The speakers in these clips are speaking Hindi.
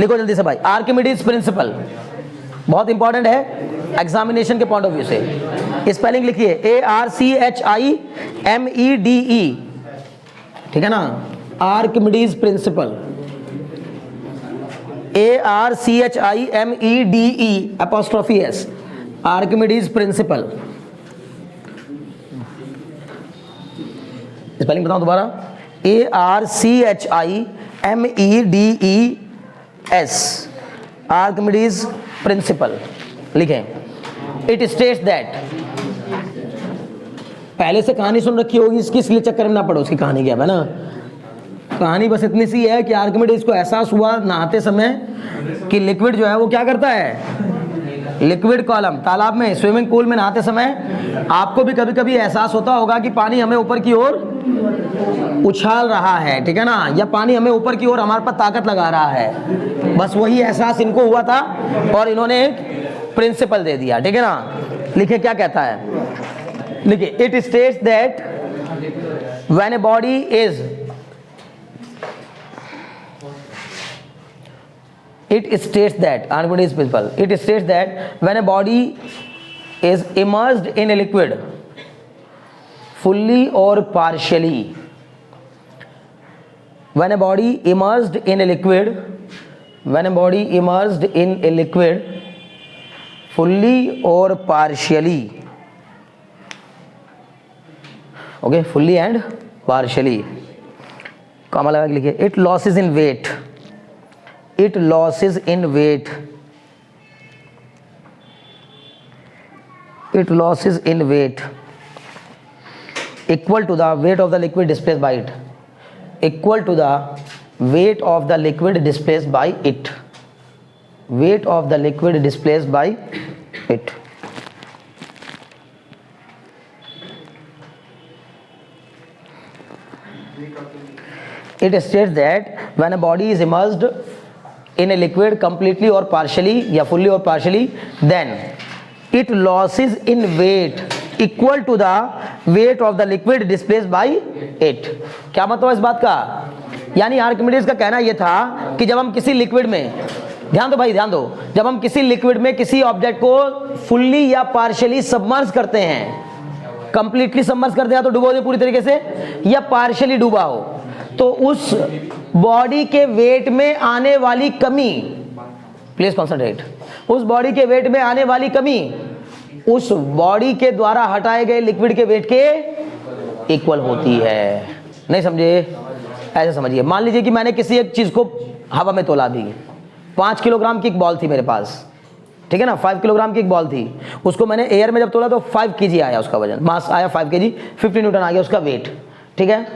लिखो जल्दी से भाई, आर्किमिडीज प्रिंसिपल बहुत इंपॉर्टेंट है एग्जामिनेशन के पॉइंट ऑफ व्यू से। स्पेलिंग लिखिए ARCHIMEDE, ठीक है ना, Archimedes principal, ARCHIMEDE apostrophe S, Archimedes principal. Spelling बताऊं दोबारा, ARCHIMEDES, आर्किमिडीज प्रिंसिपल। लिखें, इट स्टेट्स दैट, पहले से कहानी सुन रखी होगी इसकी, इसलिए चक्कर में ना पड़ो उसकी कहानी क्या है ना। कहानी बस इतनी सी है कि आर्किमिडीज को एहसास हुआ नहाते समय कि लिक्विड जो है वो क्या करता है, लिक्विड कॉलम, तालाब में, स्विमिंग पूल में नहाते समय आपको भी कभी कभी एहसास होता होगा कि पानी हमें ऊपर की ओर उछाल रहा है, ठीक है ना, या पानी हमें ऊपर की ओर हमारे पर ताकत लगा रहा है। बस वही एहसास इनको हुआ था और इन्होंने एक प्रिंसिपल दे दिया, ठीक है ना। लिखिए क्या कहता है, लिखिए, it states that when a body is, it states that, Archimedes principle, it states that when a body is immersed in a liquid fully or partially, when a body immersed in a liquid, when a body immersed in a liquid fully or partially, okay, fully and partially, comma लगा के लिखिए, it loses in weight, it loses in weight, it loses in weight equal to the weight of the liquid displaced by it, equal to the weight of the liquid displaced by it, weight of the liquid displaced by it. It states that when a body is immersed in a liquid completely or partially या fully or partially, then it loses in weight equal to the weight of the liquid displaced by it. क्या मतलब है इस बात का, यानी आर्किमिडीज का कहना यह था कि जब हम किसी लिक्विड में, ध्यान दो भाई ध्यान दो, जब हम किसी लिक्विड में किसी ऑब्जेक्ट को फुल्ली या पार्शियली सबमर्ज करते हैं, कंप्लीटली सबमर्ज करते हैं तो डूबो दे पूरी तरीके से, या पार्शियली डूबा हो, तो उस बॉडी के वेट में आने वाली कमी, प्लीज कॉन्सेंट्रेट, उस बॉडी के वेट में आने वाली कमी उस बॉडी के द्वारा हटाए गए लिक्विड के वेट के इक्वल होती है। नहीं समझे, ऐसे समझिए, मान लीजिए कि मैंने किसी एक चीज को हवा में तोला भी, 5 किलोग्राम की एक बॉल थी मेरे पास, ठीक है ना, 5 किलोग्राम की एक बॉल थी, उसको मैंने एयर में जब तोला तो 5 kg आया उसका वजन, मास आया 5 kg, 50 न्यूटन आ गया उसका वेट, ठीक है।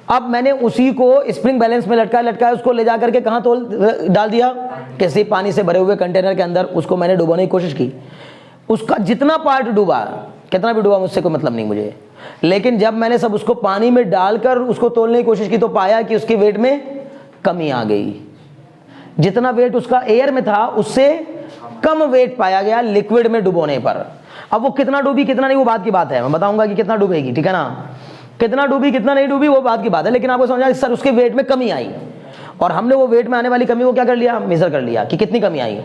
अब मैंने उसी को स्प्रिंग बैलेंस में लटकाया उसको ले जा करके कहाँ डाल दिया, किसी पानी से भरे हुए कंटेनर के अंदर, उसको मैंने डुबोने की कोशिश की, उसका जितना पार्ट डूबा, कितना भी डूबा मुझसे कोई मतलब नहीं मुझे, लेकिन जब मैंने सब उसको पानी में डालकर उसको तोलने की कोशिश की तो पाया कि उसके वेट में कमी आ गई, जितना वेट उसका एयर में था उससे कम वेट पाया गया लिक्विड में डुबोने पर। अब वो कितना डूबी कितना नहीं वो बात की बात है, मैं बताऊंगा कि कितना डूबेगी, ठीक है ना, कितना डूबी कितना नहीं डूबी वो बात की बात है, लेकिन आपको समझा सर उसके वेट में कमी आई, और हमने वो वेट में आने वाली कमी को क्या कर लिया, मेजर कर लिया कि कितनी कमी आई।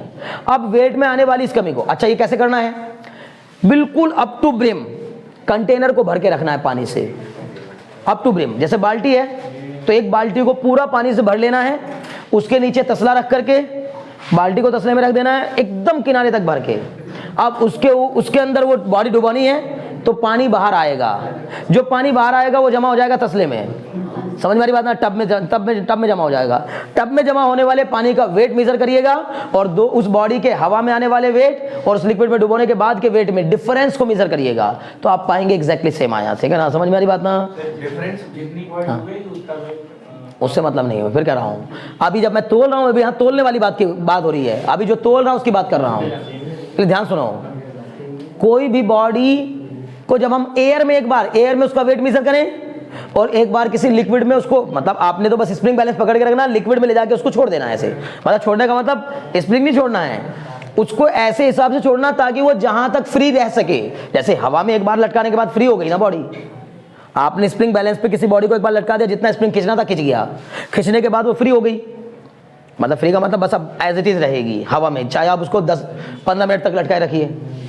अब वेट में आने वाली इस कमी को, अच्छा ये कैसे करना है, बिल्कुल अप टू ब्रिम कंटेनर को भर के रखना है पानी से, अप टू ब्रिम, जैसे बाल्टी है तो एक बाल्टी को पूरा पानी से भर लेना है, उसके नीचे तसला रख करके बाल्टी को तसले में रख देना है एकदम किनारे तक भर के। अब उसके अंदर वो बॉडी डुबानी है तो पानी बाहर आएगा, जो पानी बाहर आएगा वो जमा हो जाएगा तसले में, समझ में आ रही बात ना, टब में जमा हो जाएगा। टब में जमा होने वाले पानी का वेट मेजर करिएगा और उस बॉडी के हवा में आने वाले वेट और उस लिक्विड में डुबोने के बाद के वेट में डिफरेंस को मेजर करिएगा तो आप पाएंगे एग्जैक्टली सेम आया, ठीक है ना, समझ में आ रही बात ना। उससे मतलब नहीं है, फिर कह रहा हूँ अभी जब मैं तोल रहा हूँ, अभी यहाँ तोलने वाली बात हो रही है, अभी जो तोल रहा हूँ उसकी बात कर रहा हूँ, फिर ध्यान सुनो। कोई भी बॉडी को जब हम एयर में उसका वेट मेजर करें और एक बार किसी लिक्विड में उसको, मतलब आपने तो बस स्प्रिंग बैलेंस पकड़ के रखना, लिक्विड में ले जाके उसको छोड़ देना है ऐसे, मतलब छोड़ने का मतलब स्प्रिंग नहीं छोड़ना है, उसको ऐसे हिसाब से छोड़ना ताकि वो जहां तक फ्री रह सके। जैसे हवा में एक बार लटकाने के बाद फ्री हो गई ना बॉडी, आपने स्प्रिंग बैलेंस पे किसी बॉडी को एक बार लटका दिया, जितना स्प्रिंग खींचना था खींच गया, खींचने के बाद वो फ्री हो गई, मतलब फ्री का मतलब बस अब एज इट इज रहेगी हवा में, चाहे आप उसको 10-15 मिनट तक लटकाए रखिए।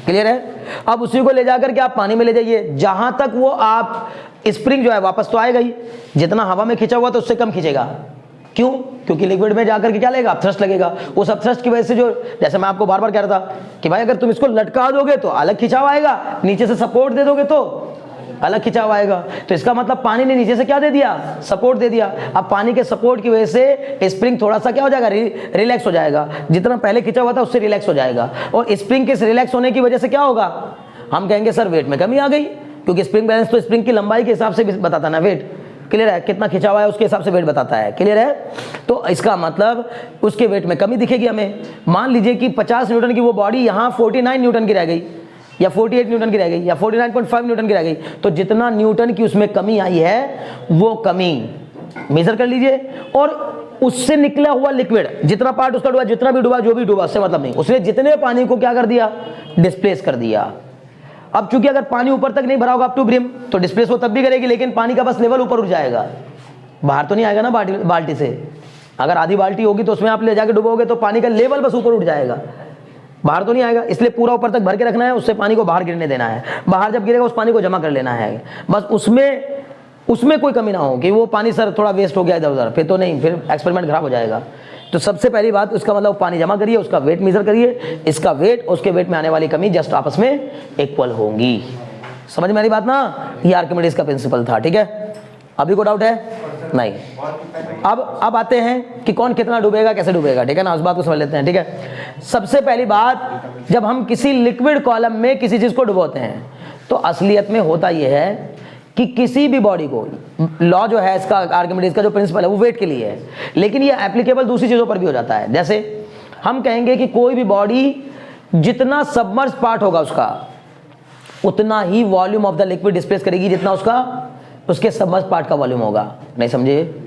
क्लियर है? अब उसी को ले जाकर के आप पानी में ले जाइए, जहां तक वो आप स्प्रिंग जो है वापस तो आएगा ही, जितना हवा में खींचा हुआ तो उससे कम खींचेगा। क्यों? क्योंकि लिक्विड में जाकर के क्या लेगा? अपथ्रस्ट लगेगा। उस अपथ्रस्ट की वजह से जो, जैसे मैं आपको बार बार कह रहा था कि भाई अगर तुम इसको लटका दोगे तो अलग खिंचाव आएगा, नीचे से सपोर्ट दे दोगे तो अलग खिंचाव आएगा। तो इसका मतलब पानी ने नीचे से क्या दे दिया? सपोर्ट दे दिया। अब पानी के सपोर्ट की वजह से स्प्रिंग थोड़ा सा क्या हो जाएगा? रिलैक्स हो जाएगा। जितना पहले खिंचा हुआ था उससे रिलैक्स हो जाएगा। और स्प्रिंग के रिलैक्स होने की वजह से क्या होगा? हम कहेंगे सर वेट में कमी आ गई, क्योंकि स्प्रिंग बैलेंस तो स्प्रिंग की लंबाई के हिसाब से बताता ना वेट। क्लियर है? कितना खिंचा हुआ है उसके हिसाब से वेट बताता है। क्लियर है? तो इसका मतलब उसके वेट में कमी दिखेगी हमें। मान लीजिए कि 50 न्यूटन की वो बॉडी यहाँ 49 न्यूटन की रह गई, या 48 न्यूटन की रह गई, या 49.5 न्यूटन की रह गई, तो जितना न्यूटन की उसमें कमी आई है वो कमी मेजर कर लीजिए। और उससे निकला हुआ लिक्विड, जितना पार्ट उसका डूबा, जितना भी डूबा, जो भी डूबा, उससे मतलब नहीं, उसने जितने पानी को क्या कर दिया? डिस्प्लेस कर दिया। अब चूंकि अगर पानी ऊपर तक नहीं भरा होगा अप टू ब्रिम, तो डिस्प्लेस वो तब भी करेगी, लेकिन पानी का बस लेवल ऊपर उठ जाएगा, बाहर तो नहीं आएगा ना बाल्टी से। अगर आधी बाल्टी होगी तो उसमें आप ले जाके डुबोगे तो पानी का लेवल बस ऊपर उठ जाएगा, बाहर तो नहीं आएगा। इसलिए पूरा ऊपर तक भर के रखना है, उससे पानी को बाहर गिरने देना है। बाहर जब गिरेगा उस पानी को जमा कर लेना है, बस उसमें कोई कमी ना हो कि वो पानी सर थोड़ा वेस्ट हो गया इधर उधर, फिर तो नहीं, फिर एक्सपेरिमेंट खराब हो जाएगा। तो सबसे पहली बात, उसका मतलब पानी जमा करिए, उसका वेट मेजर करिए, इसका वेट उसके वेट में आने वाली कमी जस्ट आपस में इक्वल होंगी। समझ में आ रही बात ना? ये आर्किमिडीज का प्रिंसिपल था। ठीक है? अभी को डाउट है? नहीं। अब आते हैं कि कौन कितना डूबेगा, कैसे डूबेगा। ठीक है ना? उस बात को समझ लेते हैं। ठीक है? सबसे पहली बात, जब हम किसी लिक्विड कॉलम में किसी चीज को डुबोते हैं तो असलियत में होता यह है कि किसी भी बॉडी को, लॉ जो है इसका, आर्किमिडीज का जो प्रिंसिपल है वो वेट के लिए है, लेकिन ये एप्लीकेबल दूसरी चीजों पर भी हो जाता है। जैसे हम कहेंगे कि कोई भी बॉडी जितना सबमर्ज पार्ट होगा उसका, उतना ही volume of the liquid displace करेगी जितना उसके सबमर्ज पार्ट का वॉल्यूम होगा। नहीं समझे?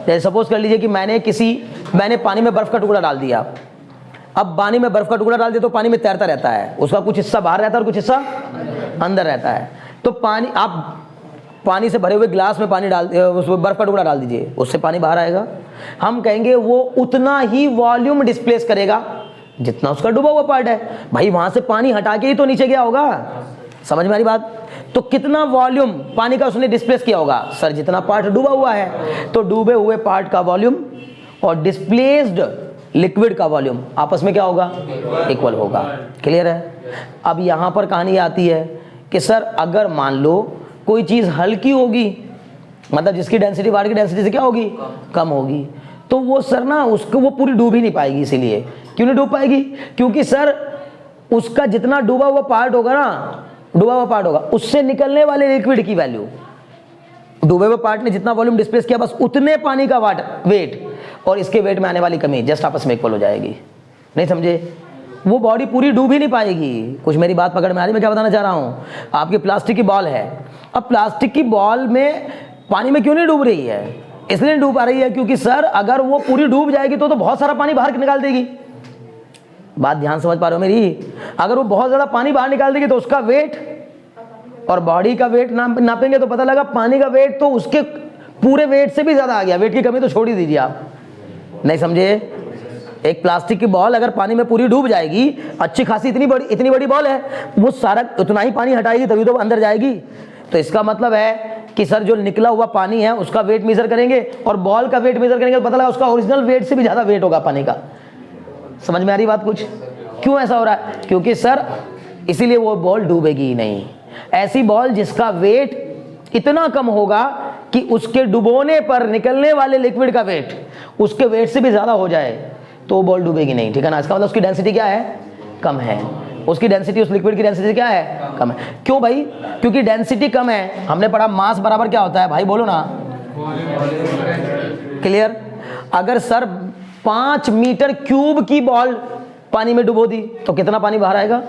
जैसे सपोज कर लीजिए कि मैंने पानी में बर्फ का टुकड़ा डाल दिया। अब पानी में बर्फ का टुकड़ा डाल दिया तो पानी में तैरता रहता है, उसका कुछ हिस्सा बाहर रहता है और कुछ हिस्सा अंदर रहता है। तो आप पानी से भरे हुए ग्लास में उसमें बर्फ का टुकड़ा डाल दीजिए, उससे पानी बाहर आएगा। हम कहेंगे वो उतना ही वॉल्यूम डिस्प्लेस करेगा जितना उसका डूबा हुआ पार्ट है। भाई वहां से पानी हटा के ही तो नीचे गया होगा। समझ में आ रही बात? तो कितना वॉल्यूम पानी का उसने डिस्प्लेस किया होगा? सर जितना पार्ट डूबा हुआ है, तो डूबे हुए पार्ट का वॉल्यूम और डिस्प्लेस्ड लिक्विड का वॉल्यूम आपस में क्या होगा? इक्वल होगा। क्लियर है? अब यहां पर कहानी आती है कि सर अगर मान लो कोई चीज हल्की होगी, मतलब जिसकी डेंसिटी वाटर की डेंसिटी से क्या होगी? कम होगी, तो वो सर ना उसको वो पूरी डूब ही नहीं पाएगी। इसीलिए क्यों नहीं डूब पाएगी? क्योंकि सर उसका जितना डूबा हुआ पार्ट होगा उससे निकलने वाले लिक्विड की वैल्यू, डूबे हुए पार्ट ने जितना वॉल्यूम डिस्प्लेस किया बस उतने पानी का वेट और इसके वेट में आने वाली कमी जस्ट आपस में इक्वल हो जाएगी। नहीं समझे? वो बॉडी पूरी डूब ही नहीं पाएगी। कुछ मेरी बात पकड़ में आ रही? मैं क्या बताना चाह रहा हूं? आपकी प्लास्टिक की बॉल है, अब प्लास्टिक की बॉल में पानी में क्यों नहीं डूब रही है? इसलिए डूब आ रही है क्योंकि सर अगर वो पूरी डूब जाएगी तो बहुत सारा पानी बाहर निकाल देगी। बात ध्यान समझ पा रहे हो मेरी? अगर वो बहुत ज्यादा पानी बाहर निकाल देगी तो उसका वेट और बॉडी का वेट नापेंगे तो पता लगा पानी का वेट तो उसके पूरे वेट से भी ज्यादा आ गया। वेट की कमी तो छोड़ ही दीजिए आप। नहीं समझे? एक प्लास्टिक की बॉल अगर पानी में पूरी डूब जाएगी, अच्छी खासी इतनी बड़ी बॉल है, वो सारा उतना ही पानी हटाएगी तभी तो अंदर जाएगी। तो इसका मतलब है कि सर जो निकला हुआ पानी है उसका वेट मेजर करेंगे और बॉल का वेट मेजर करेंगे तो पता लगा उसका ओरिजिनल वेट से भी ज्यादा वेट होगा पानी का। समझ में आ रही बात कुछ? क्यों ऐसा हो रहा है? क्योंकि सर इसीलिए वो बॉल डूबेगी ही नहीं। ऐसी बॉल जिसका वेट इतना कम होगा कि उसके डुबोने पर निकलने वाले लिक्विड का वेट उसके वेट से भी ज्यादा हो जाए तो वो बॉल डूबेगी नहीं। ठीक है ना? इसका मतलब उसकी डेंसिटी क्या है? कम है। उसकी डेंसिटी, उस लिक्विड की डेंसिटी क्या है? कम है। क्यों भाई? क्योंकि डेंसिटी कम है। हमने पढ़ा मास बराबर क्या होता है भाई? बोलो ना। क्लियर? अगर सर 5 मीटर क्यूब की बॉल पानी में डुबो दी तो कितना पानी बाहर आएगा?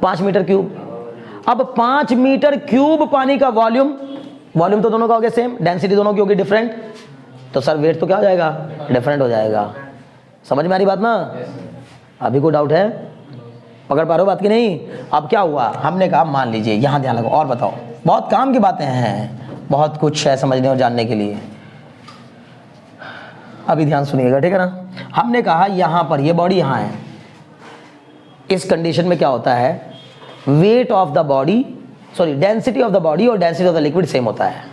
5 मीटर क्यूब। अब 5 मीटर क्यूब पानी का वॉल्यूम तो दोनों का हो गया सेम, डेंसिटी दोनों की होगी डिफरेंट, तो सर वेट तो क्या हो जाएगा? डिफरेंट हो जाएगा। समझ में आ रही बात ना? अभी कोई डाउट है? पकड़ पा रहे हो बात की नहीं? अब क्या हुआ? हमने कहा मान लीजिए, यहां ध्यान लगाओ और बताओ, बहुत काम की बातें हैं, बहुत कुछ है समझने और जानने के लिए। अभी ध्यान सुनिएगा, ठीक है ना? हमने कहा यहां पर ये बॉडी यहां है, इस कंडीशन में क्या होता है, weight of the body, sorry density of the body और density of the liquid same होता है।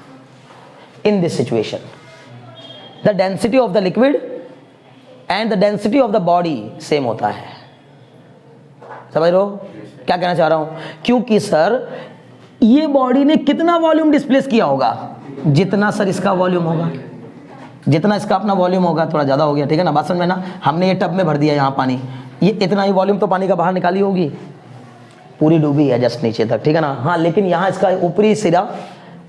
In this situation the density of the liquid and the density of the body same होता है। समझ रहे हो क्या कहना चाह रहा हूं? क्योंकि सर ये बॉडी ने कितना वॉल्यूम डिस्प्लेस किया होगा, जितना सर इसका वॉल्यूम होगा, जितना इसका अपना वॉल्यूम होगा, थोड़ा ज़्यादा हो गया, ठीक है ना, बात समझ में ना। हमने ये टब में भर दिया यहाँ पानी, ये इतना ही वॉल्यूम तो पानी का बाहर निकाली होगी, पूरी डूबी है जस्ट नीचे तक, ठीक है ना। हाँ लेकिन यहाँ इसका ऊपरी सिरा,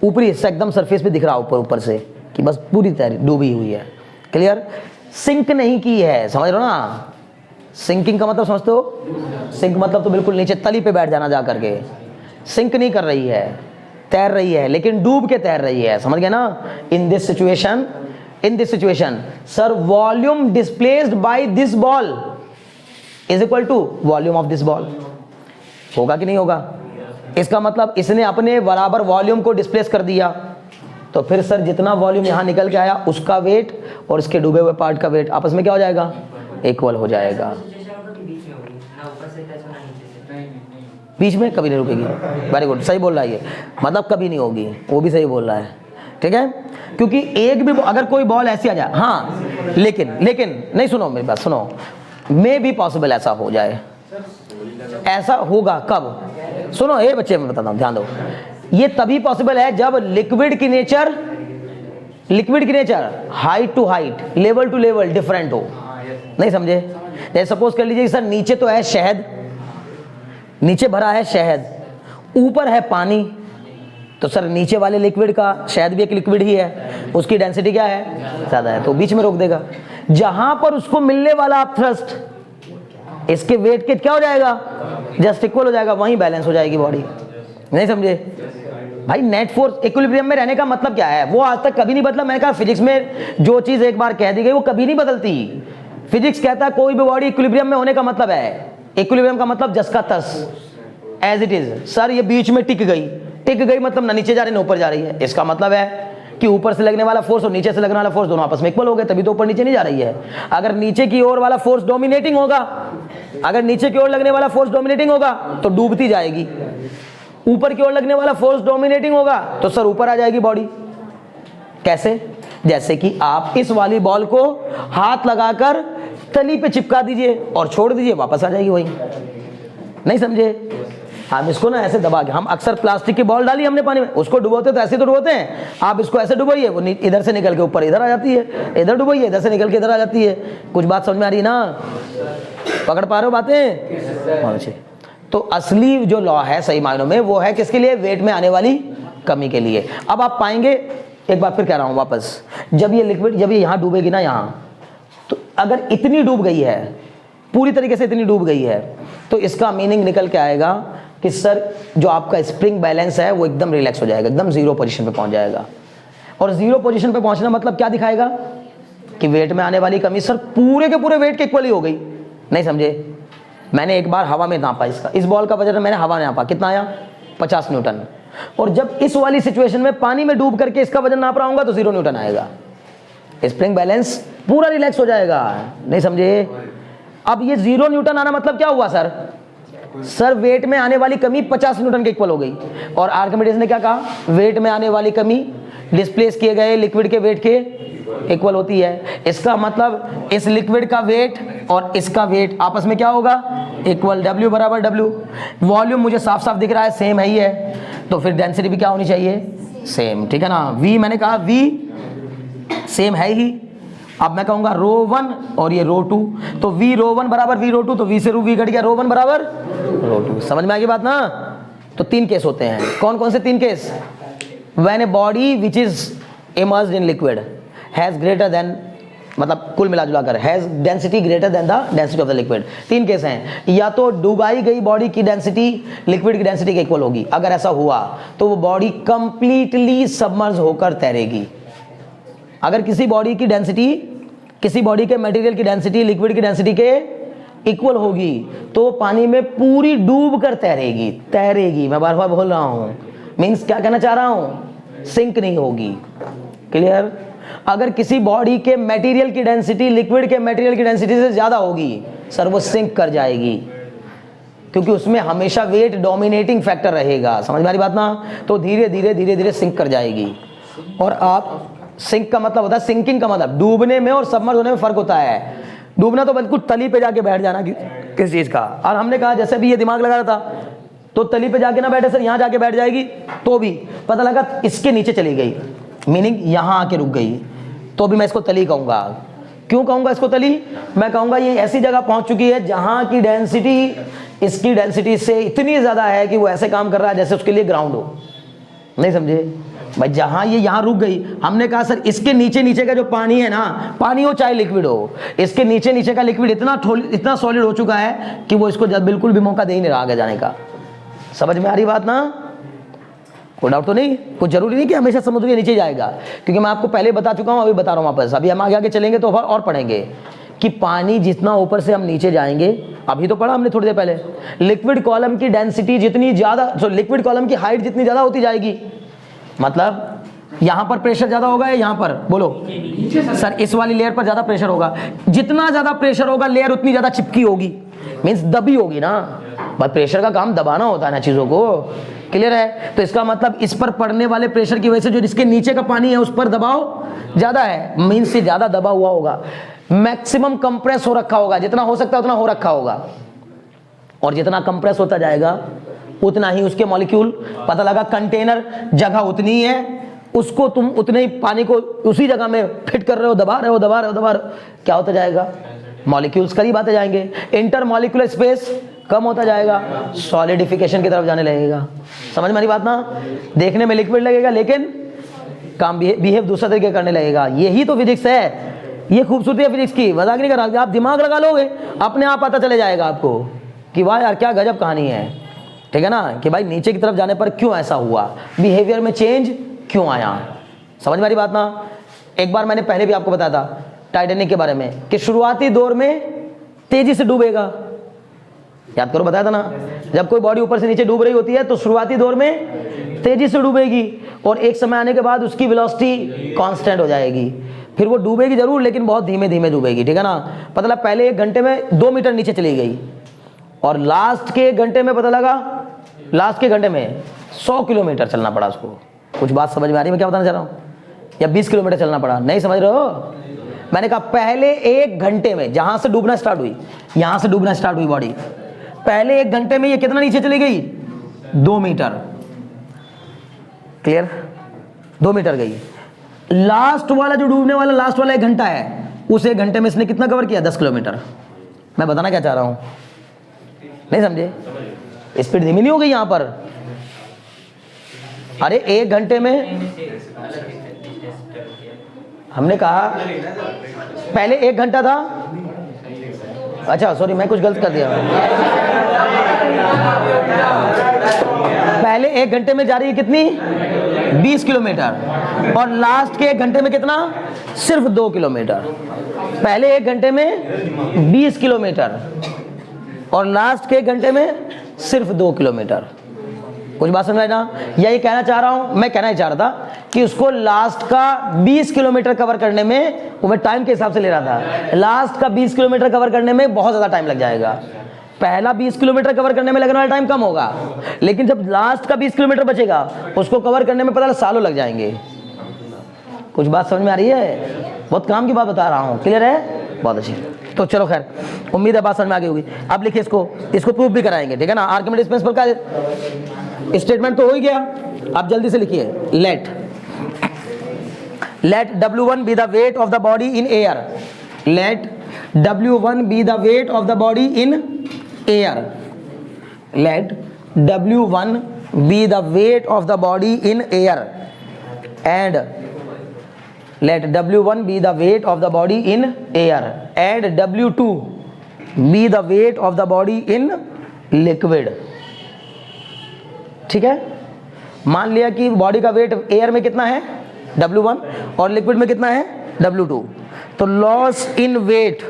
ऊपरी हिस्सा एकदम सरफेस पे दिख रहा ऊपर ऊपर से कि बस पूरी तरह डूबी हुई है। क्लियर? सिंक नहीं की है, समझ रहे हो ना। सिंकिंग का मतलब समझते हो? सिंक मतलब तो बिल्कुल नीचे तली पे बैठ जाना जा करके, सिंक नहीं कर रही है, तैर रही है, लेकिन डूब के तैर रही है, समझ गए ना। In this situation sir volume displaced by this ball is equal to volume of this ball. होगा कि नहीं होगा? इसका मतलब इसने अपने बराबर वॉल्यूम को डिस्प्लेस कर दिया, तो फिर सर जितना वॉल्यूम यहां निकल के आया उसका वेट और इसके डूबे हुए पार्ट का वेट आपस में क्या हो जाएगा, इक्वल हो जाएगा। बीच में कभी नहीं रुकेगी, वेरी गुड, सही बोल रहा है ये, मतलब कभी नहीं होगी, वो भी सही बोल रहा है, ठीक है। क्योंकि एक भी अगर कोई बॉल ऐसी आ जाए, हाँ लेकिन नहीं, सुनो मेरी बात सुनो, मे भी पॉसिबल ऐसा हो जाए, ऐसा होगा कब? सुनो ये बच्चे, मैं बताता हूं, ध्यान दो, ये तभी पॉसिबल है जब लिक्विड की nature height to height, level to level different हो। नहीं समझे? जैसे सपोज कर लीजिए सर नीचे तो है शहद, नीचे भरा है शहद, ऊपर है पानी, तो सर नीचे वाले लिक्विड का, शहद भी एक लिक्विड ही है, उसकी डेंसिटी क्या है, ज्यादा है, तो बीच में रोक देगा। जहां पर उसको मिलने वाला थ्रस्ट इसके वेट के क्या हो जाएगा, जस्ट इक्वल हो जाएगा, वहीं बैलेंस हो जाएगी बॉडी। नहीं समझे भाई? नेट फोर्स इक्विलिब्रियम में रहने का मतलब क्या है, वो आज तक कभी नहीं बदला। मैंने कहा फिजिक्स में जो चीज एक बार कह दी गई वो कभी नहीं बदलती। फिजिक्स कहता है कोई भी बॉडी इक्विलिब्रियम में होने का मतलब है, इक्विलिब्रियम का मतलब जस का तस, एज इट इज। सर ये बीच में टिक गई मतलब ना नीचे जा रही ना ऊपर जा रही है, इसका मतलब है कि ऊपर से लगने वाला फोर्स और नीचे से लगने वाला फोर्स दोनों आपस में इक्वल हो गए, तभी तो ऊपर नीचे नहीं जा रही है। अगर नीचे की ओर वाला फोर्स डोमिनेटिंग होगा, अगर नीचे की ओर लगने वाला फोर्स डोमिनेटिंग होगा तो डूबती जाएगी, ऊपर की ओर लगने वाला फोर्स डोमिनेटिंग होगा तो सर ऊपर आ जाएगी बॉडी। कैसे? जैसे कि आप इस वाली बॉल को हाथ लगाकर तली पे चिपका दीजिए और छोड़ दीजिए, वापस आ जाएगी वही। नहीं समझे? हम इसको ना ऐसे दबा के, हम अक्सर प्लास्टिक की बॉल डाली हमने पानी में, उसको डुबोते तो ऐसे तो डुबोते हैं, आप इसको ऐसे डुबोइए, वो इधर से निकल के ऊपर इधर आ जाती है, इधर डुबोइए इधर से निकल के इधर आ जाती है। कुछ बात समझ में आ रही ना? पकड़ पा रहे हो बातें? तो असली जो लॉ है सही मायनों में वो है किसके लिए, वेट में आने वाली कमी के लिए। अब आप पाएंगे, एक बार फिर कह रहा हूं वापस, जब ये लिक्विड जब ये यहां डूबेगी ना, यहां तो अगर इतनी डूब गई है, पूरी तरीके से इतनी डूब गई है, तो इसका मीनिंग निकल के आएगा कि सर जो आपका स्प्रिंग बैलेंस है वो एकदम रिलैक्स हो जाएगा, एकदम जीरो पोजीशन पे पहुंच जाएगा। और जीरो पोजीशन पे पहुंचना मतलब क्या दिखाएगा कि वेट में आने वाली कमी सर पूरे के पूरे वेट के इक्वल ही हो गई। नहीं समझे? मैंने एक बार हवा में नापा, इस बॉल का वजन मैंने हवा में नापा, कितना आया, 50 न्यूटन। और जब इस वाली सिचुएशन में पानी में डूब करके इसका वजन नाप रहा हूंगा तो 0 न्यूटन आएगा, स्प्रिंग बैलेंस पूरा रिलैक्स हो जाएगा। नहीं समझे? अब ये 0 न्यूटन आना मतलब क्या हुआ सर वेट में आने वाली कमी 50 न्यूटन के इक्वल हो गई। और आर्किमिडीज ने क्या कहा, वेट में आने वाली कमी डिस्प्लेस किए गए लिक्विड के वेट के इक्वल होती है। इसका मतलब इस लिक्विड का वेट और इसका वेट आपस में क्या होगा, इक्वल, W बराबर W। वॉल्यूम मुझे साफ साफ दिख रहा है, सेम है ही है, तो फिर डेंसिटी भी क्या होनी चाहिए, सेम, ठीक है ना। V मैंने कहा V सेम है ही, अब मैं कहूंगा ρ1 और ये ρ2, तो V ρ1 बराबर V ρ2, तो V से V घट गया, ρ1 बराबर ρ2। समझ में आ गई बात ना? तो 3 केस होते हैं। कौन कौन से 3 case? When a body which is immersed in liquid has greater than, मतलब कुल मिला जुला कर has density greater than the density of the liquid. 3 case हैं, या तो डुबाई गई बॉडी की डेंसिटी लिक्विड की डेंसिटी के इक्वल होगी, अगर ऐसा हुआ तो वो बॉडी कंप्लीटली सबमर्ज होकर तैरेगी। अगर किसी बॉडी की डेंसिटी, किसी बॉडी के मटेरियल की डेंसिटी लिक्विड की डेंसिटी के इक्वल होगी तो पानी में पूरी डूब कर तैरेगी। मैं बार बार बोल रहा हूं, मीन्स क्या कहना चाह रहा हूं, सिंक नहीं होगी। क्लियर? अगर किसी बॉडी के मटेरियल की डेंसिटी लिक्विड के मटेरियल की डेंसिटी से ज़्यादा होगी सर वो सिंक कर जाएगी, क्योंकि उसमें हमेशा वेट डोमिनेटिंग फैक्टर रहेगा। समझ में आ रही बात ना? तो धीरे धीरे धीरे धीरे सिंक कर जाएगी। और आप सिंक का मतलब होता है, सिंकिंग का मतलब डूबने में और सबमर्ज होने में फ़र्क होता है। डूबना तो बिल्कुल तली पे जाके बैठ जाना किस चीज़ का। और हमने कहा जैसे भी ये दिमाग लगा रहा था तो तली पे जाके ना बैठे सर, यहाँ जाके बैठ जाएगी तो भी पता लगा इसके नीचे चली गई, मीनिंग यहाँ आके रुक गई, तो भी मैं इसको तली कहूँगा। क्यों कहूँगा इसको तली? मैं कहूँगा ये ऐसी जगह पहुँच चुकी है जहाँ की डेंसिटी इसकी डेंसिटी से इतनी ज़्यादा है कि वो ऐसे काम कर रहा है जैसे उसके लिए ग्राउंड हो। नहीं समझे भाई? जहाँ ये यहाँ रुक गई, हमने कहा सर इसके नीचे नीचे का जो पानी है ना, पानी हो चाहे लिक्विड हो, इसके नीचे नीचे का लिक्विड इतना सॉलिड हो चुका है कि वो इसको बिल्कुल भी मौका दे ही नहीं रहा आगे जाने का। समझ में आ रही बात ना? कोई डाउट तो नहीं? कुछ जरूरी नहीं कि हमेशा समुद्र के नीचे जाएगा, क्योंकि मैं आपको पहले बता चुका हूँ, अभी बता रहा हूँ वापस। अभी हम आगे आगे चलेंगे तो और पढ़ेंगे कि पानी जितना ऊपर से हम नीचे जाएंगे, अभी तो पढ़ा हमने थोड़ी देर पहले, लिक्विड कॉलम की डेंसिटी जितनी ज़्यादा, लिक्विड कॉलम की हाइट जितनी ज़्यादा होती जाएगी, मतलब यहाँ पर प्रेशर ज़्यादा होगा या यहाँ पर? बोलो सर, इस वाली लेयर पर ज़्यादा प्रेशर होगा। जितना ज़्यादा प्रेशर होगा लेयर उतनी ज़्यादा चिपकी होगी, मीन्स दबी होगी ना। बस प्रेशर का काम दबाना होता है ना चीज़ों को। क्लियर है? तो इसका मतलब इस पर पड़ने वाले प्रेशर की वजह से जो इसके नीचे का पानी है उस पर दबाव ज़्यादा है, मीन्स से ज़्यादा दबा हुआ होगा, मैक्सिमम कंप्रेस हो रखा होगा, जितना हो सकता है उतना हो रखा होगा। और जितना कंप्रेस होता जाएगा उतना ही उसके मॉलिक्यूल, पता लगा कंटेनर जगह उतनी है, उसको तुम उतने ही पानी को उसी जगह में फिट कर रहे हो, दबा रहे हो, दबा रहे हो, दबा रहे हो, क्या होता जाएगा? मॉलिक्यूल्स करीब आते जाएंगे, इंटर मॉलिक्यूलर स्पेस कम होता जाएगा, सॉलिडिफिकेशन की तरफ जाने लगेगा। समझ में आ रही बात ना? देखने में लिक्विड लगेगा लेकिन काम बिहेव दूसरा तरीके करने लगेगा। यही तो फिजिक्स है, ये खूबसूरती है फिजिक्स की, मजाक नहीं कर रहा। आप दिमाग लगा लोगे अपने आप पता चले जाएगा आपको कि वाह यार क्या गजब कहानी है। ठीक है ना? कि भाई नीचे की तरफ जाने पर क्यों ऐसा हुआ, बिहेवियर में चेंज क्यों आया। समझ में आ रही बात ना? एक बार मैंने पहले भी आपको बताया था टाइटैनिक के बारे में कि शुरुआती दौर में तेजी से डूबेगा, याद करो बताया था ना? जब कोई बॉडी ऊपर से नीचे डूब रही होती है तो शुरुआती दौर में तेजी से डूबेगी और एक समय आने के बाद उसकी वेलोसिटी कांस्टेंट हो जाएगी। फिर वो डूबेगी जरूर लेकिन बहुत धीमे धीमे डूबेगी। ठीक है ना? पता लगा पहले 1 घंटे में 2 मीटर नीचे चली गई और लास्ट के 1 घंटे में पता लगा लास्ट के घंटे में 100 किलोमीटर चलना पड़ा उसको। कुछ बात समझ में आ रही है मैं क्या बताना चाह रहा हूँ? या 20 किलोमीटर चलना पड़ा? नहीं समझ रहे हो? मैंने कहा पहले 1 घंटे में जहां से डूबना स्टार्ट हुई, यहां से डूबना स्टार्ट हुई बॉडी, पहले 1 घंटे में ये कितना नीचे चली गई? 2 मीटर। क्लियर? 2 मीटर गई। लास्ट वाला जो डूबने वाला लास्ट वाला 1 घंटा है, उस 1 घंटे में इसने कितना कवर किया? 10 किलोमीटर। मैं बताना क्या चाह रहा हूं? नहीं समझे? स्पीड धीमी नहीं हो गई यहां पर? अरे 1 घंटे में हमने कहा पहले 1 घंटा था। अच्छा सॉरी मैं कुछ गलत कर दिया। पहले 1 घंटे में जा रही है कितनी? 20 किलोमीटर और लास्ट के 1 घंटे में कितना? सिर्फ 2 किलोमीटर। पहले 1 घंटे में 20 किलोमीटर और लास्ट के 1 घंटे में सिर्फ 2 किलोमीटर। कुछ बात समझ ना? यही कहना चाह रहा हूं, मैं कहना ही चाह रहा था कि उसको लास्ट का 20 किलोमीटर कवर करने में, वो मैं टाइम के हिसाब से ले रहा था, लास्ट का 20 किलोमीटर कवर करने में बहुत ज़्यादा टाइम लग जाएगा। पहला 20 किलोमीटर कवर करने में लगने वाला टाइम कम होगा, लेकिन जब लास्ट का 20 किलोमीटर बचेगा उसको कवर करने में पता लगा सालों लग जाएंगे। कुछ बात समझ में आ रही है? बहुत काम की बात बता रहा हूँ। क्लियर है? बहुत अच्छी। तो चलो खैर, उम्मीद है बात समझ में आ गई होगी। अब लिखिए इसको प्रूफ भी कराएंगे। ठीक है ना? आर्किमिडीज प्रिंसिपल का स्टेटमेंट तो हो ही गया। अब जल्दी से लिखिए, let W1 be the weight of the body in air. Let W1 be the weight of the body in air. Let W1 be the weight of the body in air. And let W1 be the weight of the body in air. And W2 be the weight of the body in liquid. ठीक है? मान लिया कि बॉडी का वेट एयर में कितना है? W1 और लिक्विड में कितना है? W2। तो loss in weight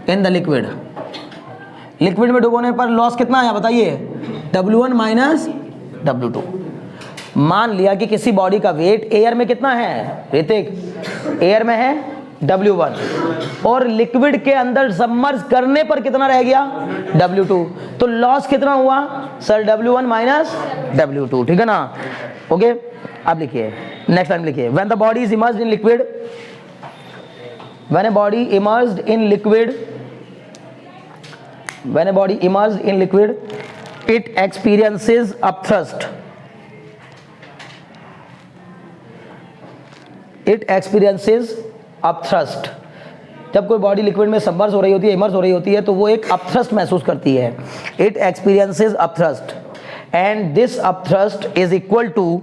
in the liquid में डुबोने पर लॉस कितना आया बताइए? W1 minus W2। मान लिया कि किसी बॉडी का वेट एयर में कितना है ऋतिक, एयर में है W1 और लिक्विड के अंदर सबमर्ज करने पर कितना रह गया W2, तो लॉस कितना हुआ सर W1 माइनस W2, ठीक है ना। ओके, अब लिखिए नेक्स्ट टाइम लिखिए, when the body is immersed in liquid, when a body immersed in liquid, when a body immersed in liquid it experiences upthrust, it experiences upthrust. जब कोई बॉडी लिक्विड में सबमर्ज हो रही होती है, इमर्ज हो रही होती है, तो वो एक अपथ्रस्ट महसूस करती है। It experiences upthrust and this upthrust is equal to,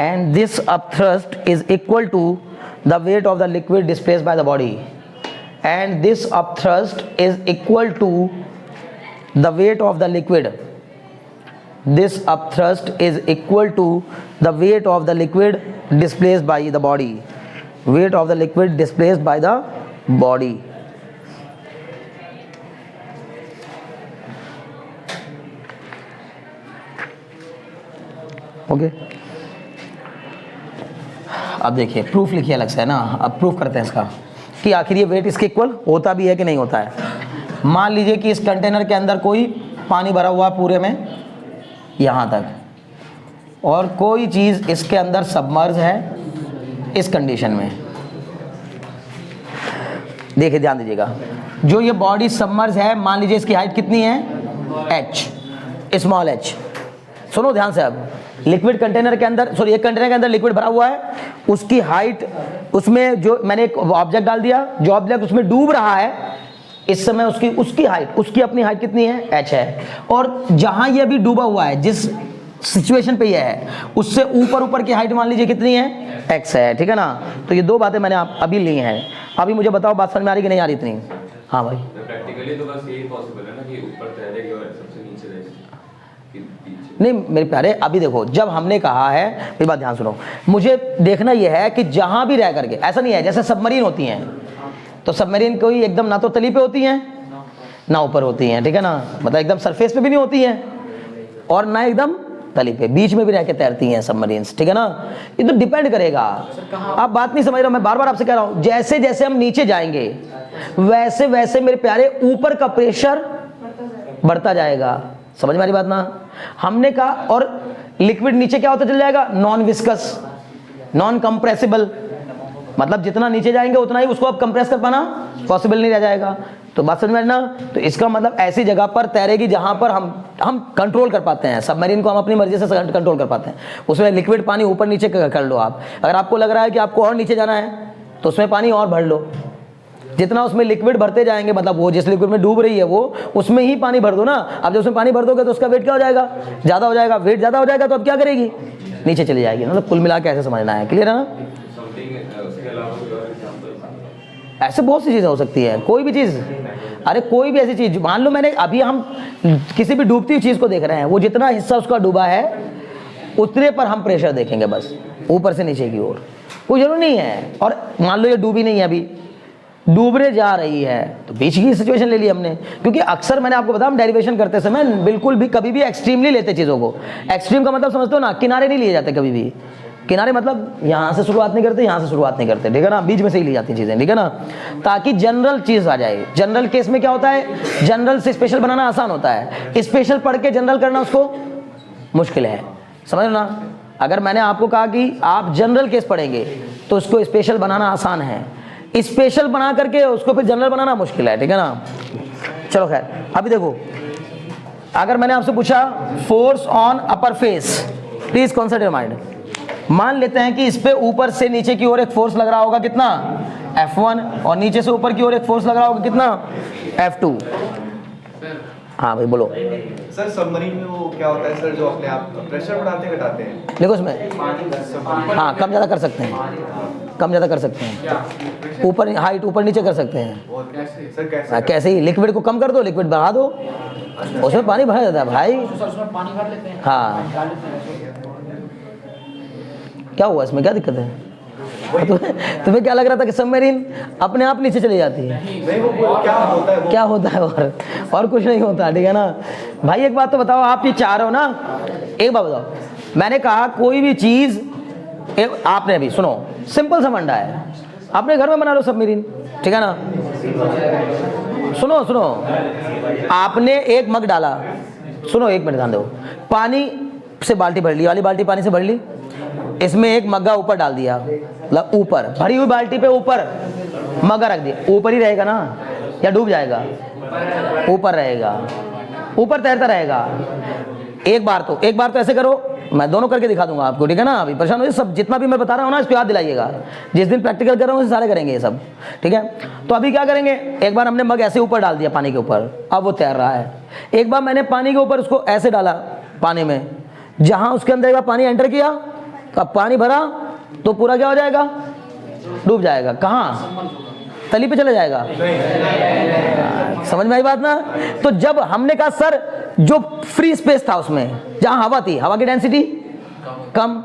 and this upthrust is equal to the weight of the liquid displaced by the body, and this upthrust is equal to the weight of the liquid, this upthrust is equal to the weight of the liquid displaced by the body, weight of the liquid displaced by the body। okay? अब देखिए प्रूफ लिखिए अलग से है ना, अब प्रूफ करते हैं इसका कि आखिर ये वेट इसके इक्वल होता भी है कि नहीं होता है। मान लीजिए कि इस कंटेनर के अंदर कोई पानी भरा हुआ पूरे में यहाँ तक, और कोई चीज़ इसके अंदर सबमर्ज है इस कंडीशन में। देखिए ध्यान दीजिएगा, जो ये बॉडी सबमर्ज है, मान लीजिए इसकी हाइट कितनी है h, स्मॉल h। सुनो ध्यान से, अब लिक्विड कंटेनर के अंदर, सॉरी एक कंटेनर के अंदर लिक्विड भरा हुआ है, उसकी हाइट, उसमें जो मैंने एक ऑब्जेक्ट डाल दिया, जो ऑब्जेक्ट उसमें डूब रहा है इस समय, उसकी हाइट, उसकी अपनी हाइट कितनी है h है, और जहां ये अभी डूबा हुआ है जिस सिचुएशन पे ये है उससे ऊपर की हाइट मान लीजिए कितनी है x है, ठीक है ना। तो ये दो बातें मैंने अभी ली हैं। अभी मुझे बताओ बात समझ में आ रही कि नहीं आ रही इतनी? हाँ भाई, प्रैक्टिकली तो बस यही पॉसिबल है ना कि ऊपर तैरेगी और सबसे नीचे रहेगी। नहीं मेरे प्यारे, अभी देखो, जब हमने कहा है, मेरी बात ध्यान सुनो, मुझे देखना यह है कि जहां भी रह करके, ऐसा नहीं है जैसे सबमरीन होती हैं, तो सबमरीन कोई एकदम ना तो तली पे होती हैं ना ऊपर होती हैं, ठीक है ना, मतलब एकदम सरफेस पे भी नहीं होती हैं और ना एकदम तली पे, बीच में भी रह के तैरती हैं सबमरीन्स, ठीक है ना। ये तो डिपेंड करेगा, आप बात नहीं समझ रहे, मैं बार बार आपसे कह रहा हूं, जैसे जैसे हम नीचे जाएंगे वैसे वैसे मेरे प्यारे ऊपर का प्रेशर बढ़ता जाएगा। समझ में आ रही बात ना? हमने कहा, और लिक्विड नीचे क्या होता चल जाएगा, नॉन विस्कस, नॉन कंप्रेसिबल, मतलब जितना नीचे जाएंगे उतना ही उसको अब कंप्रेस कर पाना पॉसिबल नहीं रह जाएगा। तो बात समझ में ना, तो इसका मतलब ऐसी जगह पर तैरेगी जहां पर हम कंट्रोल कर पाते हैं, सबमरीन को हम अपनी मर्जी से कंट्रोल कर पाते हैं। उसमें लिक्विड पानी ऊपर नीचे कर लो आप, अगर आपको लग रहा है कि आपको और नीचे जाना है तो उसमें पानी और भर लो, जितना उसमें लिक्विड भरते जाएंगे, मतलब वो जिस लिक्विड में डूब रही है वो उसमें ही पानी भर दो ना। अब जब उसमें पानी भर दोगे तो उसका वेट क्या हो जाएगा, ज़्यादा हो जाएगा, वेट ज़्यादा हो जाएगा तो अब क्या करेगी, नीचे चली जाएगी। मतलब कुल मिला के ऐसे समझना है, क्लियर है ना? ऐसे बहुत सी चीज़ें हो सकती है, कोई भी चीज़, अरे कोई भी ऐसी चीज़, मान लो मैंने अभी, हम किसी भी डूबती हुई चीज़ को देख रहे हैं, वो जितना हिस्सा उसका डूबा है उतने पर हम प्रेशर देखेंगे, बस ऊपर से नीचे की ओर, कोई जरूरी नहीं है। और मान लो ये डूबी नहीं है, अभी डूबने जा रही है, तो बीच की सिचुएशन ले ली हमने, क्योंकि अक्सर मैंने आपको बताया हम डेरिवेशन करते समय बिल्कुल भी कभी भी एक्सट्रीम नहीं लेते चीज़ों को। एक्सट्रीम का मतलब समझते हो ना, किनारे नहीं लिए जाते कभी भी, किनारे मतलब यहाँ से शुरुआत नहीं करते, यहाँ से शुरुआत नहीं करते, ठीक है ना, बीच में से ही ली जाती चीज़ें, ठीक है ना, ताकि जनरल चीज़ आ जाए। जनरल केस में क्या होता है, जनरल से स्पेशल बनाना आसान होता है, स्पेशल पढ़ के जनरल करना उसको मुश्किल है, समझ लो ना। अगर मैंने आपको कहा कि आप जनरल केस पढ़ेंगे तो उसको स्पेशल बनाना आसान है, स्पेशल बना करके उसको फिर जनरल बनाना मुश्किल है, ठीक है ना। चलो खैर, अभी देखो, अगर मैंने आपसे पूछा force on upper face, please concentrate your mind. मान लेते हैं कि इस पे ऊपर से नीचे की ओर एक फोर्स लग रहा होगा कितना, F1, और नीचे से ऊपर की ओर एक फोर्स लग रहा होगा कितना, F2। हाँ भाई बोलो सर। सबमरीन में वो क्या होता है सर, जो अपने आप प्रेशर बढ़ाते घटाते हैं? देखो इसमें, हाँ कम ज़्यादा कर सकते हैं, कम ज़्यादा कर सकते हैं, ऊपर हाइट ऊपर नीचे कर सकते हैं। सर कैसे? कैसे ही, लिक्विड को कम कर दो, लिक्विड बढ़ा दो, उसमें पानी भरा जाता है भाई। हाँ क्या हुआ इसमें, क्या दिक्कत है? तुम्हें क्या लग रहा था कि सबमरीन अपने आप नीचे चली जाती है? नहीं वो क्या होता है वो क्या होता है और कुछ नहीं होता, ठीक है ना भाई। एक बात तो बताओ, आप ये चाह रहे हो ना, एक बात बताओ, मैंने कहा कोई भी चीज़ आपने अभी सुनो, सिंपल सा फंडा है, अपने घर में बना लो सबमरीन, ठीक है ना। सुनो सुनो, आपने एक मग डाला, सुनो एक मिनट ध्यान दो, पानी से बाल्टी भर ली, वाली बाल्टी पानी से भर ली, इसमें एक मग्गा ऊपर डाल दिया, मतलब ऊपर भरी हुई बाल्टी पे ऊपर मग्गा रख दिया, ऊपर ही रहेगा ना या डूब जाएगा? ऊपर रहेगा, ऊपर तैरता रहेगा। एक बार तो ऐसे करो, मैं दोनों करके दिखा दूंगा आपको, ठीक है ना। अभी परेशान हो, सब जितना भी मैं बता रहा हूँ ना इसको याद दिलाइएगा, जिस दिन प्रैक्टिकल कर रहा हूँ सारे करेंगे ये सब, ठीक है। तो अभी क्या करेंगे, एक बार हमने मग ऐसे ऊपर डाल दिया पानी के ऊपर, अब वो तैर रहा है। एक बार मैंने पानी के ऊपर उसको ऐसे डाला पानी में, जहाँ उसके अंदर एक बार पानी एंटर किया तो अब पानी भरा तो पूरा क्या हो जाएगा, डूब जाएगा। कहाँ, तली पे चले जाएगा। समझ में आई बात ना। तो जब हमने कहा सर जो फ्री स्पेस था उसमें, जहां हवा थी, हवा की डेंसिटी कम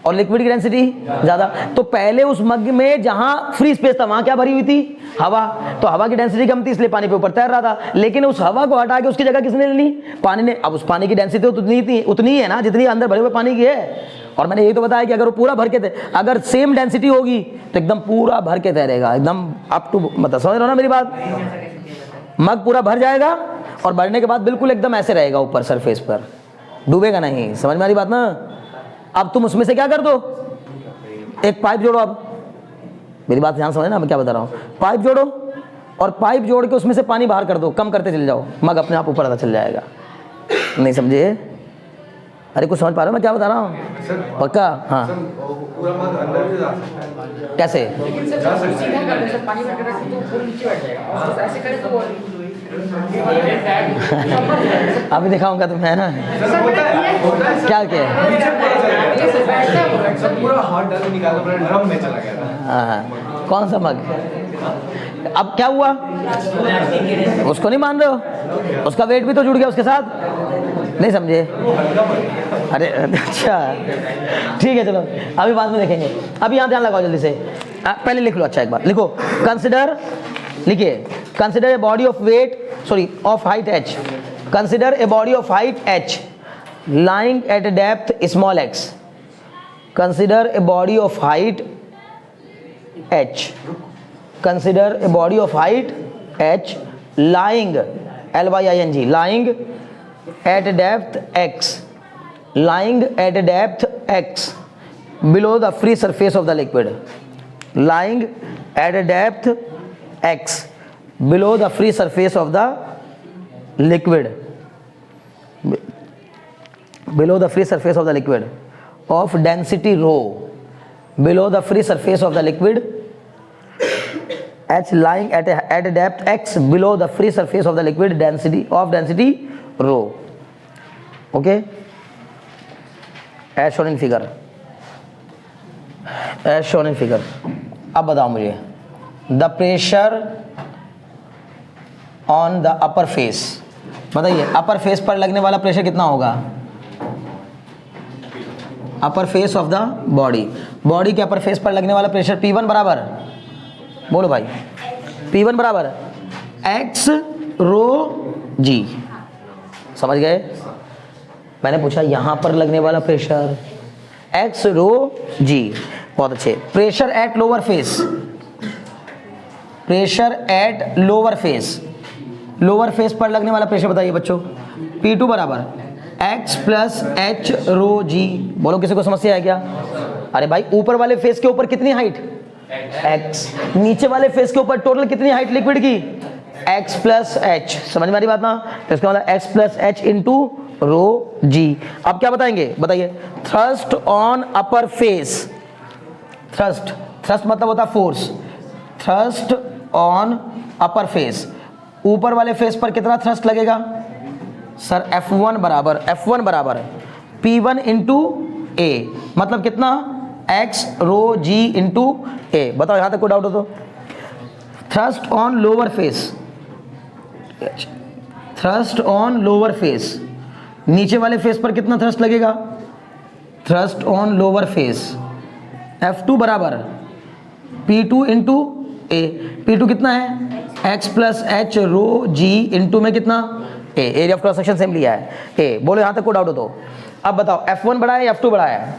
और लिक्विड की डेंसिटी ज्यादा, तो पहले उस मग में जहां फ्री स्पेस था वहां क्या भरी हुई थी, हवा। तो हवा की डेंसिटी कम थी इसलिए पानी पे ऊपर तैर रहा था, लेकिन उस हवा को हटा के उसकी जगह किसने ले ली, पानी ने। अब उस पानी की डेंसिटी उतनी ही है ना जितनी अंदर भरे हुए पानी की है। और मैंने यही तो बताया कि अगर वो पूरा भर के अगर सेम डेंसिटी होगी तो एकदम पूरा भर के तैरेगा, एकदम अप टू, मतलब समझ रहे हो ना मेरी बात। मग पूरा भर जाएगा और भरने के बाद बिल्कुल एकदम ऐसे रहेगा ऊपर सरफेस पर, डूबेगा नहीं। समझ में आ रही बात ना। अब तुम उसमें से क्या कर दो, एक पाइप जोड़ो। अब मेरी बात ध्यान समझना, मैं क्या बता रहा हूँ। पाइप जोड़ो और पाइप जोड़ के उसमें से पानी बाहर कर दो, कम करते चले जाओ, मग अपने आप ऊपर आता चल जाएगा। नहीं समझे? अरे कुछ समझ पा रहे हो मैं क्या बता रहा हूँ? पक्का? हाँ। पूरा मग अंदर भी जा सकता है। कैसे? अभी दिखाऊंगा तुम्हें ना। क्या क्या? पूरा हाथ डाल निकाला, पूरा ड्रम में चला गया था। हाँ, कौन सा मग? अब क्या हुआ, उसको नहीं मान रहे हो, उसका वेट भी तो जुड़ गया उसके साथ। नहीं समझे? अरे अच्छा ठीक है, चलो अभी बाद में देखेंगे। अभी यहाँ ध्यान लगाओ जल्दी से, पहले लिख लो। अच्छा एक बार लिखो, कंसिडर, लिखिए, consider a body of weight, sorry of height h, consider a body of height h lying at a depth small x, consider a body of height h, consider a body of height h lying, lying, lying at a depth x, lying at a depth x below the free surface of the liquid, lying at a depth x below the free surface of the liquid, below the free surface of the liquid of density rho, below the free surface of the liquid h lying at a depth x below the free surface of the liquid density rho. Okay, as shown in figure, as shown in figure. अब बताओ मुझे, the pressure on the upper face, बताइए अपर फेस पर लगने वाला प्रेशर कितना होगा, अपर face of the body, body के अपर फेस पर लगने वाला प्रेशर P1 बराबर, बोलो भाई, P1 बराबर x रो g। समझ गए? मैंने पूछा यहां पर लगने वाला प्रेशर x रो g, बहुत अच्छे। Pressure at lower face, pressure at lower face, lower face पर लगने वाला प्रेशर बताइए बच्चों, P2 बराबर x प्लस h रो g। बोलो किसी को समस्या है क्या? अरे भाई ऊपर वाले फेस के ऊपर कितनी हाइट x, नीचे वाले फेस के ऊपर टोटल कितनी हाइट लिक्विड की x प्लस h। समझ में आ रही बात ना? तो इसका मतलब x plus h into rho g। अब क्या बताएंगे, बताइए, thrust on upper face, thrust, thrust मतलब होता है force, thrust on upper face, ऊपर वाले फेस पर कितना थ्रस्ट लगेगा सर? F1 बराबर P1 इंटू ए, मतलब कितना x रो g इंटू ए। बताओ यहां तक कोई डाउट हो तो? Thrust on lower face, thrust on lower face, नीचे वाले फेस पर कितना थ्रस्ट लगेगा, thrust on lower face F2 बराबर P2 इंटू ए, P2 कितना है x plus H rho G into में कितना A, area of cross section same लिया है ए। बोलो यहाँ तक को डाउट हो तो अब बताओ F1 बड़ा है या F2 बड़ा है?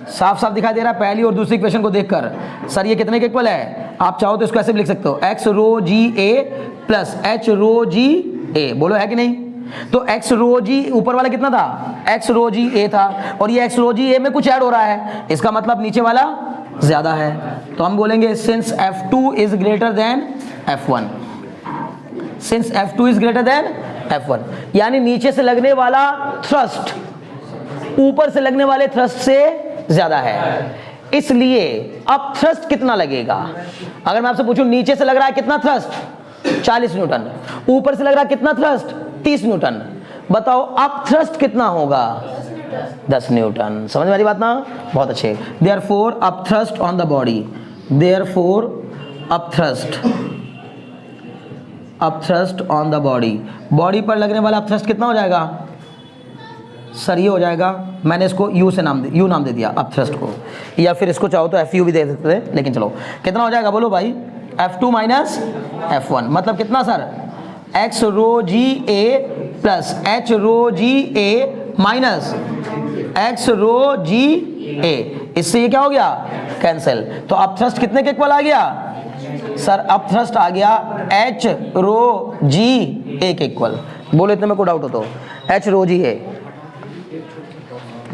साफ साफ दिखाई दे रहा है पहली और दूसरी इक्वेशन को देखकर। सर ये कितने के इक्वल है? आप चाहो तो इसको ऐसे भी लिख सकते हो x रो जी ए प्लस एच रो जी ए। बोलो है कि नहीं? तो x रो जी ऊपर वाला कितना था? x रो जी ए था और ये x रो जी ए में कुछ ऐड हो रहा है, इसका मतलब नीचे वाला ज्यादा है। तो हम बोलेंगे since F2 is greater than F1, since F2 is greater than F1, यानी नीचे से लगने वाला थ्रस्ट ऊपर से लगने वाले थ्रस्ट से ज्यादा है, इसलिए अब थ्रस्ट कितना लगेगा? अगर मैं आपसे पूछूं नीचे से लग रहा है कितना थ्रस्ट? 40 न्यूटन, ऊपर से लग रहा है कितना थ्रस्ट? 30 न्यूटन। बताओ अब थ्रस्ट कितना होगा? 10 न्यूटन। समझ में आ रही बात ना? बहुत अच्छे। Therefore up thrust on the body, therefore up thrust on the body, body पर लगने वाला अप थ्रस्ट कितना हो जाएगा? सर ये हो जाएगा, मैंने इसको यू से नाम दे दिया अप थ्रस्ट को, या फिर इसको चाहो तो FU भी दे सकते थे, लेकिन चलो कितना हो जाएगा बोलो भाई? F2 माइनस F1 मतलब कितना सर? x रो जी ए प्लस एच रो जी ए माइनस x रो जी ए, इससे ये क्या हो गया? कैंसिल। तो अप थ्रस्ट कितने के इक्वल आ गया सर? अप थ्रस्ट आ गया h रो जी ए के इक्वल। बोलो इतने में कोई डाउट हो तो? h रो जी ए,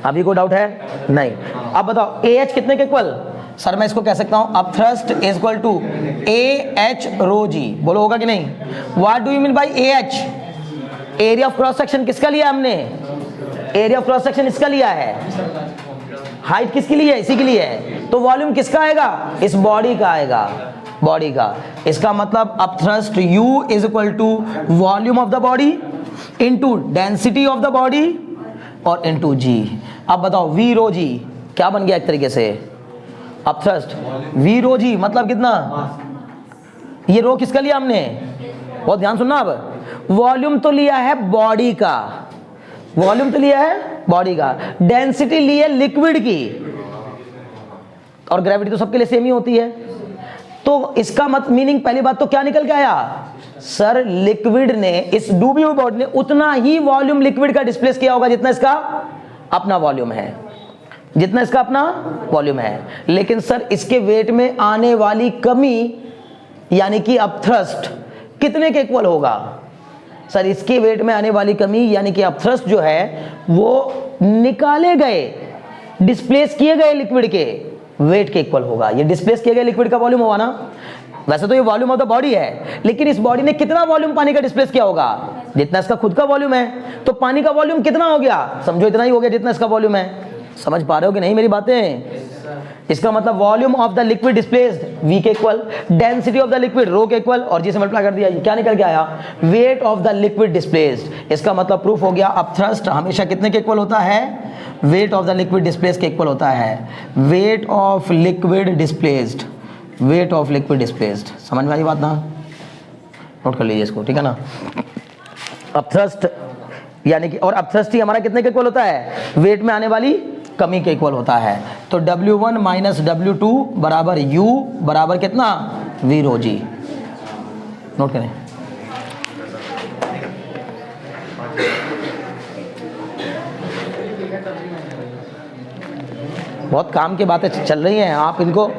अभी कोई डाउट है? नहीं। अब बताओ AH कितने के इक्वल? सर मैं इसको कह सकता हूं up thrust is equal to AH rho g. बोलो होगा कि नहीं? What do you mean by AH? Area of cross section किसका लिया हमने? एरिया ऑफ क्रॉस सेक्शन इसका लिया है, हाइट किसकी ली है? इसी के लिए है। तो वॉल्यूम किसका आएगा? इस बॉडी का आएगा, बॉडी का। इसका मतलब up thrust U is equal to volume of the body into density of the body और इनटू G। अब बताओ V रो जी क्या बन गया एक तरीके से? अप थ्रस्ट V रो जी मतलब कितना? ये रो किसका लिया हमने? बहुत ध्यान सुनना। अब वॉल्यूम तो लिया है बॉडी का, वॉल्यूम तो लिया है बॉडी का, डेंसिटी ली है लिक्विड की, और ग्रेविटी तो सबके लिए सेम ही होती है। तो इसका मत मीनिंग पहली बात तो क्या निकल के आया सर? लिक्विड ने, इस डूबी हुई बॉडी ने उतना ही वॉल्यूम लिक्विड का डिस्प्लेस किया होगा जितना इसका अपना वॉल्यूम है, जितना इसका अपना वॉल्यूम है। लेकिन सर इसके वेट में आने वाली कमी यानी कि अप थ्रस्ट कितने के इक्वल होगा? सर इसके वेट में आने वाली कमी यानी कि अप थ्रस्ट जो है वो निकाले गए, डिस्प्लेस किए गए लिक्विड के वेट के इक्वल होगा। ये डिस्प्लेस किए गए लिक्विड का वॉल्यूम होगा ना? वैसे तो ये वॉल्यूम ऑफ द बॉडी है, लेकिन इस बॉडी ने कितना वॉल्यूम पानी का डिस्प्लेस किया होगा? जितना इसका खुद का वॉल्यूम है। तो पानी का वॉल्यूम कितना हो गया? समझो इतना ही हो गया जितना इसका वॉल्यूम है। समझ पा रहे हो कि नहीं मेरी बातें? इसका मतलब volume of the liquid displaced V के equal, density of the liquid rho के इक्वल, और G से मल्टीप्लाई कर दिया, ये क्या निकल के आया? Wait of the liquid displaced. इसका मतलब प्रूफ हो गया अप थ्रस्ट हमेशा कितने के इक्वल होता है? Weight of the liquid displaced के इक्वल होता है। Weight of liquid displaced, weight of liquid displaced. समझ में आई बात ना? नोट कर लीजिए इसको, ठीक है ना? अप थ्रस्ट यानी कि, और अप थ्रस्ट ही हमारा कितने के इक्वल होता है? वेट में आने वाली कमी के इक्वल होता है। तो W1 माइनस W2 बराबर U बराबर कितना? V रो जी। नोट करें। बहुत काम की बातें चल रही हैं, आप इनको